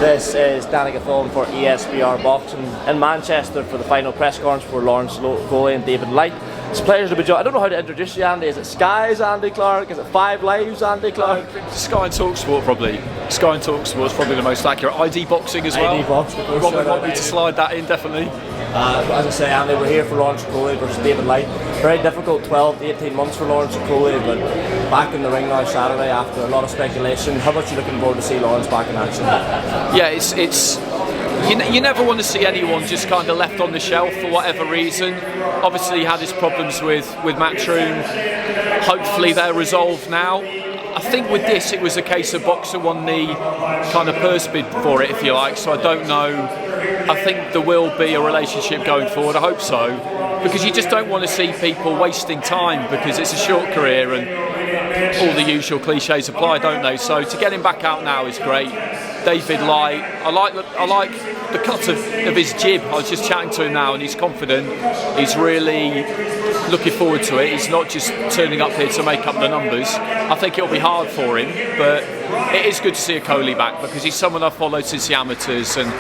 This is Danny Gathone for ESBR Boxing in Manchester for the final press conference for Lawrence Coley and David Light. It's a pleasure to be joined. I don't know how to introduce you, Andy. Is it Sky's Andy Clarke? Is it 5 Live's Andy Clarke? Sky and Talksport probably. Sky and Talksport is probably the most accurate. ID Boxing as well. ID Boxing. Robert want me to slide that in, definitely. As I say, Andy, we're here for Lawrence Coley versus David Light. Very difficult 12 to 18 months for Lawrence Coley, but back in the ring now Saturday after a lot of speculation. How much are you looking forward to see Lawrence back in action? Yeah, you never want to see anyone just kind of left on the shelf for whatever reason. Obviously he had his problems with Matchroom. Hopefully they're resolved now. I think with this it was a case of boxer won the kind of purse bid for it, if you like, so I don't know. I think there will be a relationship going forward, I hope so, because you just don't want to see people wasting time because it's a short career and all the usual cliches apply, don't they? So to get him back out now is great. David Light, I like the cut of his jib. I was just chatting to him now and he's confident. He's really looking forward to it. He's not just turning up here to make up the numbers. I think it'll be hard for him, but it is good to see a Coley back because he's someone I've followed since the amateurs and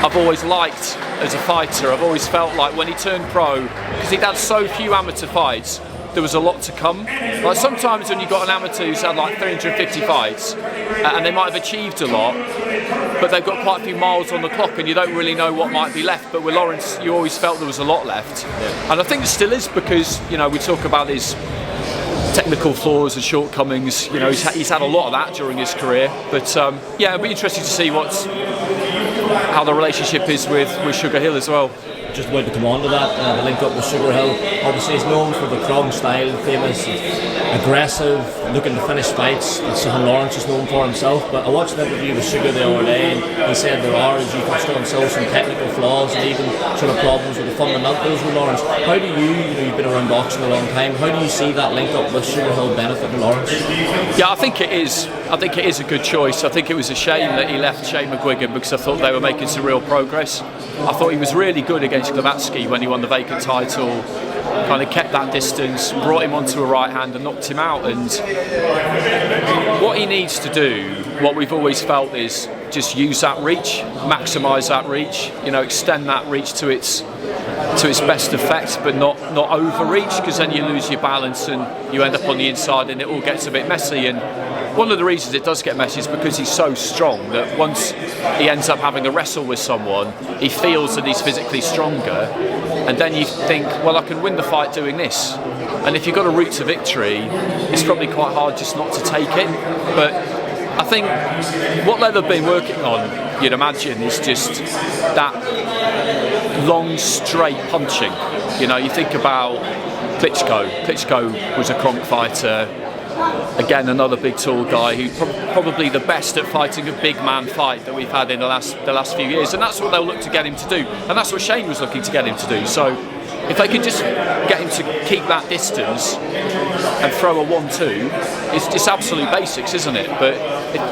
I've always liked as a fighter. I've always felt like when he turned pro, because he'd had so few amateur fights, there was a lot to come. Like sometimes when you've got an amateur who's had like 350 fights and they might have achieved a lot, but they've got quite a few miles on the clock and you don't really know what might be left. But with Lawrence, you always felt there was a lot left. Yeah. And I think there still is because, you know, we talk about his technical flaws and shortcomings. You know, he's had a lot of that during his career. But yeah, it'll be interesting to see how the relationship is with Sugar Hill as well. Just about to come on to that, the link up with Sugar Hill. Obviously he's known for the Krug style, famous, aggressive, looking to finish fights. That's something Lawrence is known for himself. But I watched an interview with Sugar the other day and he said there are, as you touched on himself, some technical flaws and even sort of problems with the fundamentals with Lawrence. How do you've been around boxing a long time, how do you see that link up with Sugar Hill benefiting Lawrence? Yeah, I think it is. I think it is a good choice. I think it was a shame that he left Shane McGuigan because I thought they were making some real progress. I thought he was really good against Glavatsky when he won the vacant title, kind of kept that distance, brought him onto a right hand and knocked him out. And what he needs to do, what we've always felt, is just use that reach, maximise that reach, you know, extend that reach to its best effect, but not overreach, because then you lose your balance and you end up on the inside and it all gets a bit messy. And one of the reasons it does get messy is because he's so strong that once he ends up having a wrestle with someone, he feels that he's physically stronger, and then you think, well, I can win the fight doing this. And if you've got a route to victory, it's probably quite hard just not to take it. But I think what they've been working on, you'd imagine, is just that long, straight punching. You know, you think about Klitschko. Klitschko was a Kronk fighter. Again, another big tall guy who's probably the best at fighting a big man fight that we've had in the last few years, and that's what they'll look to get him to do, and that's what Shane was looking to get him to do. So if they can just get him to keep that distance and throw a 1-2, it's absolute basics, isn't it? But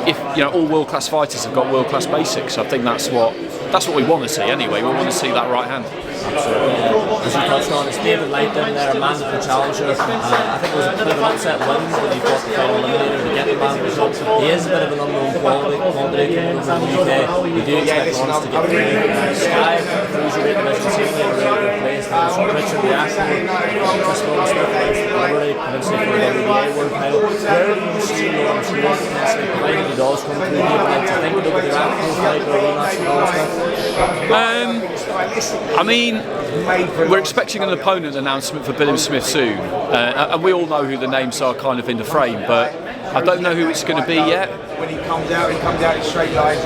if you know, all world-class fighters have got world-class basics, I think that's what we want to see anyway. We want to see that right hand. Absolutely. As you touched on, it's David Light in there, a mandatory challenger. I think it was a bit of an upset win when he fought the final eliminator to get the man result. He is a bit of an unknown quantity coming over from the UK. We do expect Lawrence to get through. Sky, cruiserweight division, seemingly in a really good place. There's Richard reaction. Chris Smith against Liberty, potentially for the WBA world title. Where do you see Lawrence Coley potentially, provided he does come through David Light? Do you think it'll be the Raptor fight or a rematch for Lawrence? I mean, we're expecting an opponent announcement for Billy Smith soon, and we all know who the names are kind of in the frame, but I don't know who it's going to be yet. When he comes out in straight lines.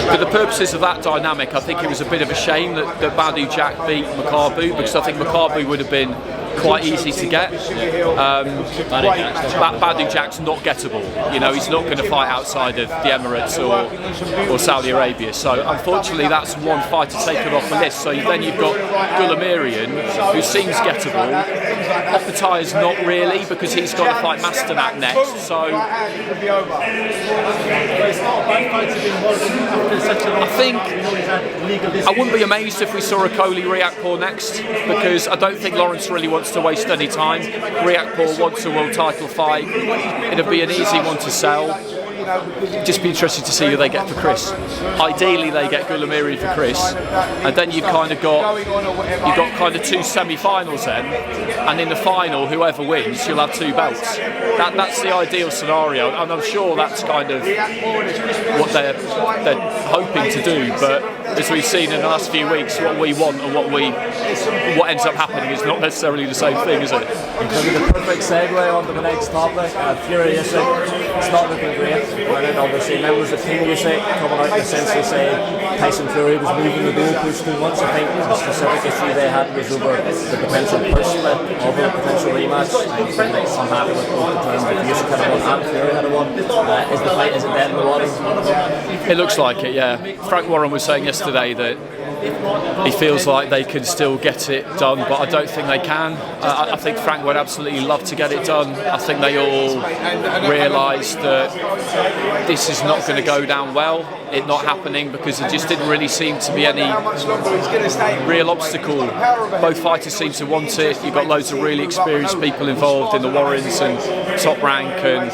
For the purposes of that dynamic, I think it was a bit of a shame that Badu Jack beat Makabu, because I think Makabu would have been quite easy to get. Badu Jack's not gettable. You know, he's not going to fight outside of the Emirates or Saudi Arabia. So unfortunately, that's one fighter taken off the list. So then you've got Gulamirian, who seems gettable. Opetai's not really, because he's got to fight Masternak next. So I think I wouldn't be amazed if we saw a Coley Riakporhe next, because I don't think Lawrence really wants to waste any time. Riakporhe wants a world title fight. It'll be an easy one to sell. just be interested to see who they get for Chris. Ideally, they get Gulamiri for Chris, and then you've kind of got kind of two semi-finals then, and in the final, whoever wins, you'll have two belts. That's the ideal scenario, and I'm sure that's kind of what they're hoping to do. But as we've seen in the last few weeks, what we want and what ends up happening is not necessarily the same thing, is it? The perfect segue onto the next topic. Fury USYK, it's not looking great. And obviously members of Team USYK coming out and essentially saying Tyson Fury was moving the goalpost too much. I think the specific issue they had was over the potential purse split of a potential rematch. I'm happy with both the terms that USYK had won and Fury had won. Is the fight, is it dead in the water? It looks like it, yeah. Frank Warren was saying yesterday that he feels like they can still get it done, but I don't think they can. I think Frank would absolutely love to get it done. I think they all realise that this is not going to go down well, it not happening, because there just didn't really seem to be any real obstacle. Both fighters seem to want it. You've got loads of really experienced people involved in the Warrens and Top Rank and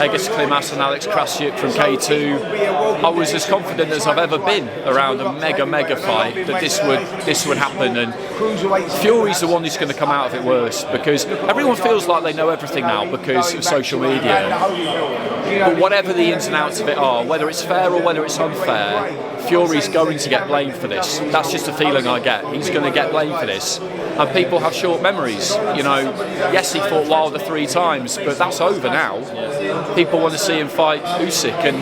Egis Klimas and Alex Krasniuk from K2. I was as confident as I've ever been around a mega fight that this would happen, and Fury's the one who's going to come out of it worse, because everyone feels like they know everything now because of social media. But whatever the ins and outs of it are, whether it's fair or whether it's unfair, Fury's going to get blamed for this. That's just a feeling I get. He's going to get blamed for this. And people have short memories. You know, yes, he fought Wilder 3 times, but that's over now. People want to see him fight Usyk, and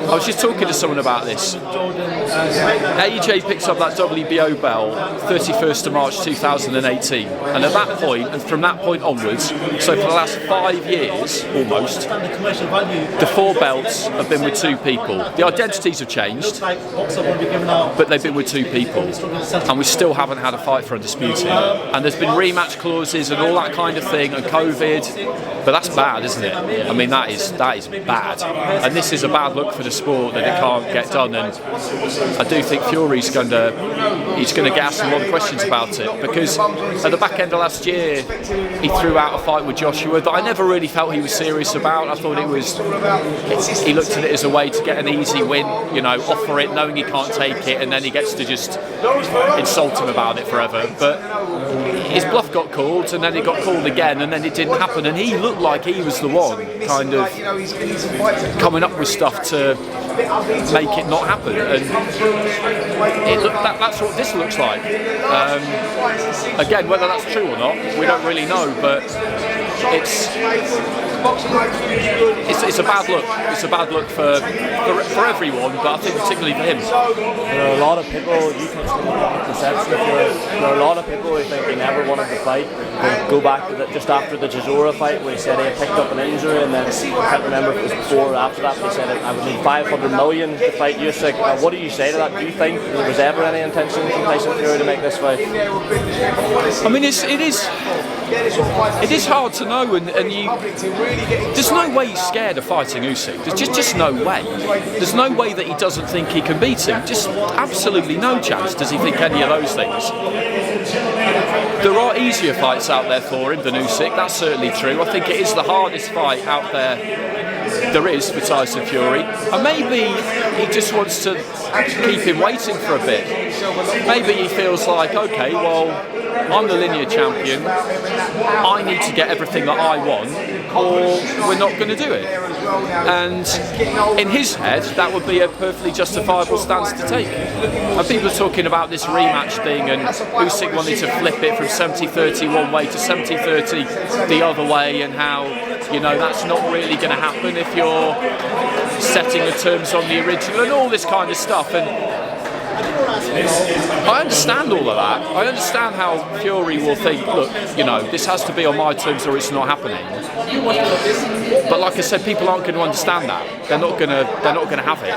I was just talking to someone about this. AJ picks up that WBO belt 31st of March 2018, and at that point, and from that point onwards, so for the last 5 years almost, the 4 belts have been with 2 people. The identities have changed, but they've been with 2 people, and we still haven't had a fight for undisputed. And there's been rematch clauses and all that kind of thing, and COVID, but that's bad, isn't it? I mean, that is bad, and this is a bad look for the sport that it can't get done. And I do think Fury's going to get asked a lot of questions about it, because at the back end of last year he threw out a fight with Joshua that I never really felt he was serious about. I thought he looked at it as a way to get an easy win, you know, offer it knowing he can't take it, and then he gets to just insult him about it forever. But his bluff got called, and then it got called again, and then it didn't happen, and he looked like he was the one kind of coming up with stuff to make it not happen, and that's what this looks like. Again, whether that's true or not, we don't really know, but it's a bad look. It's a bad look for everyone, but I think particularly for him. There are a lot of people, you touched on the perception, there are a lot of people who think he never wanted to fight. They go back to just after the Chisora fight where he said he had picked up an injury, and then I can't remember if it was before or after that, but he said I would need 500 million to fight USYK. What do you say to that? Do you think there was ever any intention from Tyson Fury to make this fight? I mean, it is hard to know, and there's no way he's scared of fighting Usyk. There's just no way. There's no way that he doesn't think he can beat him. Just absolutely no chance does he think any of those things. There are easier fights out there for him than Usyk, that's certainly true. I think it is the hardest fight out there is for Tyson Fury, and maybe he just wants to keep him waiting for a bit. Maybe he feels like, okay, well, I'm the linear champion, I need to get everything that I want, or we're not going to do it. And in his head, that would be a perfectly justifiable stance to take. And people are talking about this rematch thing, and Usyk wanted to flip it from 70-30 one way to 70-30 the other way, and how, you know, that's not really going to happen if you're setting the terms on the original and all this kind of stuff. And I understand all of that. I understand how Fury will think, look, you know, this has to be on my terms or it's not happening. But like I said, people aren't going to understand that. They're not going to have it.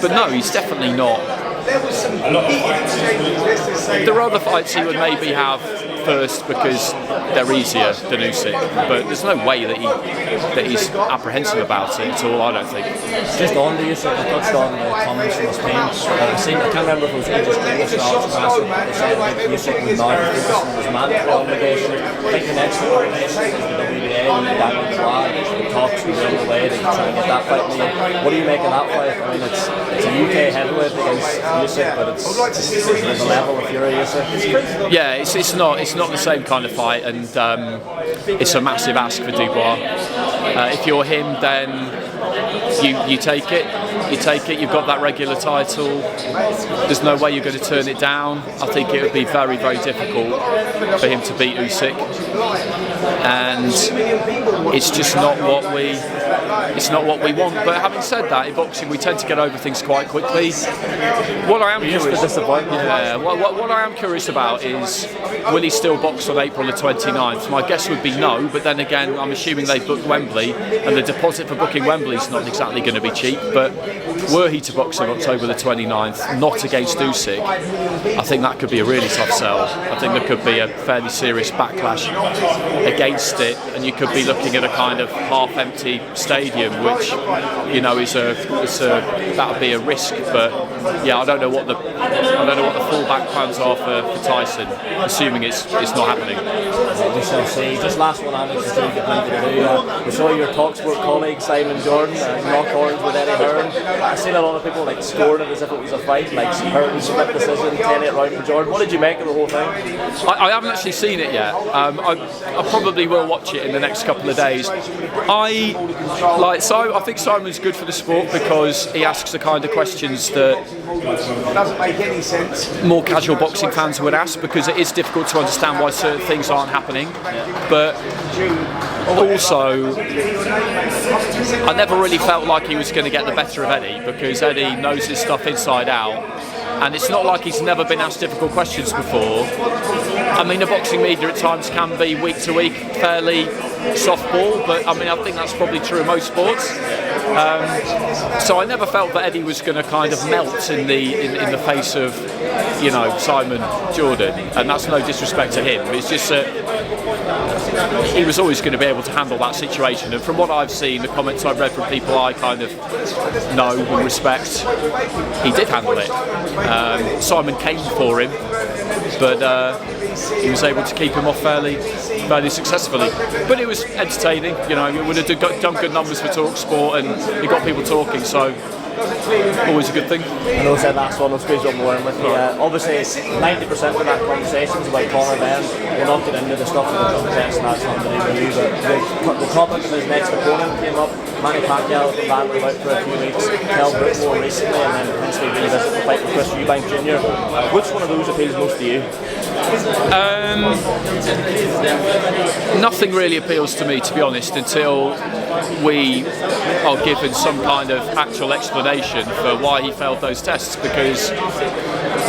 But no, he's definitely not. There are other fights he would maybe have first because they're easier than Usyk, but there's no way that he's apprehensive about it at all. I don't think. Just on the Usyk, I touched on the comments from his team. I can't remember if it was Aegis Greenish or Alex Classic. They said that Usyk would now be focusing on his mandatory obligation. I think the next obligation is the WBA and Daniel Juan. The talks were the other way to try and get that fight made. What do you make of that fight? I mean, it's a UK heavyweight against Usyk, but it's the level of fury Usyk. Yeah, it's not the same kind of fight, and it's a massive ask for Dubois. If you're him, then you take it. You've got that regular title. There's no way you're going to turn it down. I think it would be very, very difficult for him to beat Usyk, and it's just not what we want. But having said that, in boxing we tend to get over things quite quickly. What I am curious about is, will he still box on April the 29th? My guess would be no, but then again, I'm assuming they booked Wembley, and the deposit for booking Wembley is not exactly going to be cheap. But were he to box on October the 29th, not against Usyk, I think that could be a really tough sell. I think there could be a fairly serious backlash against it, and you could be looking at a kind of half-empty stadium, which, you know, that would be a risk. But yeah, I don't know what the fallback plans are for Tyson, assuming it's not happening. We shall see. Just last one, Alex, before we get plenty to do. We saw your Talksport colleague Simon Jordan knock horns with Eddie Hearn. I've seen a lot of people like scoring it as if it was a fight, like Hearn split decision, 10-8 round for Jordan. What did you make of the whole thing? I haven't actually seen it yet. I probably will watch it in the next couple of days. I think Simon's good for the sport because he asks the kind of questions that doesn't make any sense. More casual boxing fans would ask, because it is difficult to understand why certain things aren't happening. But also, I never really felt like he was going to get the better of Eddie, because Eddie knows his stuff inside out. And it's not like he's never been asked difficult questions before. I mean, the boxing media at times can be week to week fairly softball, but I mean, I think that's probably true of most sports. So I never felt that Eddie was going to kind of melt in the face of, you know, Simon Jordan, and that's no disrespect to him. It's just that he was always going to be able to handle that situation. And from what I've seen, the comments I've read from people I kind of know and respect, he did handle it. Simon came for him, but he was able to keep him off fairly successfully. But it was entertaining, you know. It would have done good numbers for Talksport, and it got people talking, so always a good thing. I know I said last one, I'll squeeze one more in with you. Obviously, 90% of that conversation is about Conor BENN. We'll not get into the stuff with the drug test and that's not the review, but the topic of his next opponent came up. Manny PACQUIAO has been battling out for a few weeks, Kel Brook more recently, and then potentially revisit the fight with Chris Eubank Jr. Which one of those appeals most to you? Nothing really appeals to me, to be honest, until we are given some kind of actual explanation for why he failed those tests, because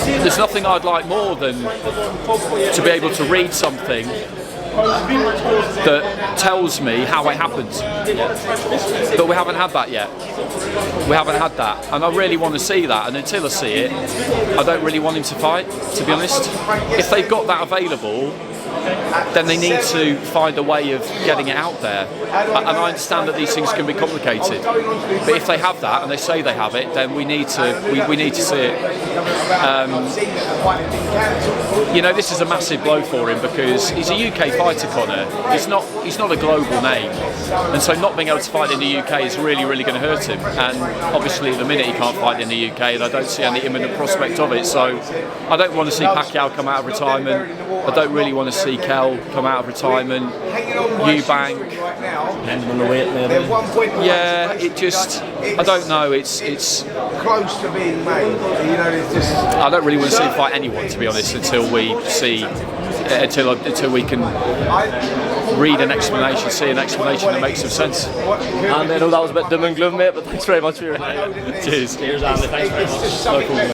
there's nothing I'd like more than to be able to read something that tells me how it happened. But we haven't had that yet. We haven't had that, and I really want to see that, and until I see it, I don't really want him to fight, to be honest. If they've got that available, then they need to find a way of getting it out there. And I understand that these things can be complicated, but if they have that and they say they have it, then we need to see it. You know, this is a massive blow for him, because he's a UK fighter, Conor. He's not a global name, and so not being able to fight in the UK is really, really going to hurt him. And obviously at the minute he can't fight in the UK, and I don't see any imminent prospect of it. So I don't want to see PACQUIAO come out of retirement. I don't really want to see Kel come out of retirement. Eubank. Yeah, it just, I don't know. It's close to being made. You know, it's just. I don't really want to see him fight anyone, to be honest, until we see, until we can read an explanation, see an explanation that makes some sense. And I know that was a bit doom and gloom, mate, but thanks very much for your time. Cheers. Cheers, Andy. Thanks very much.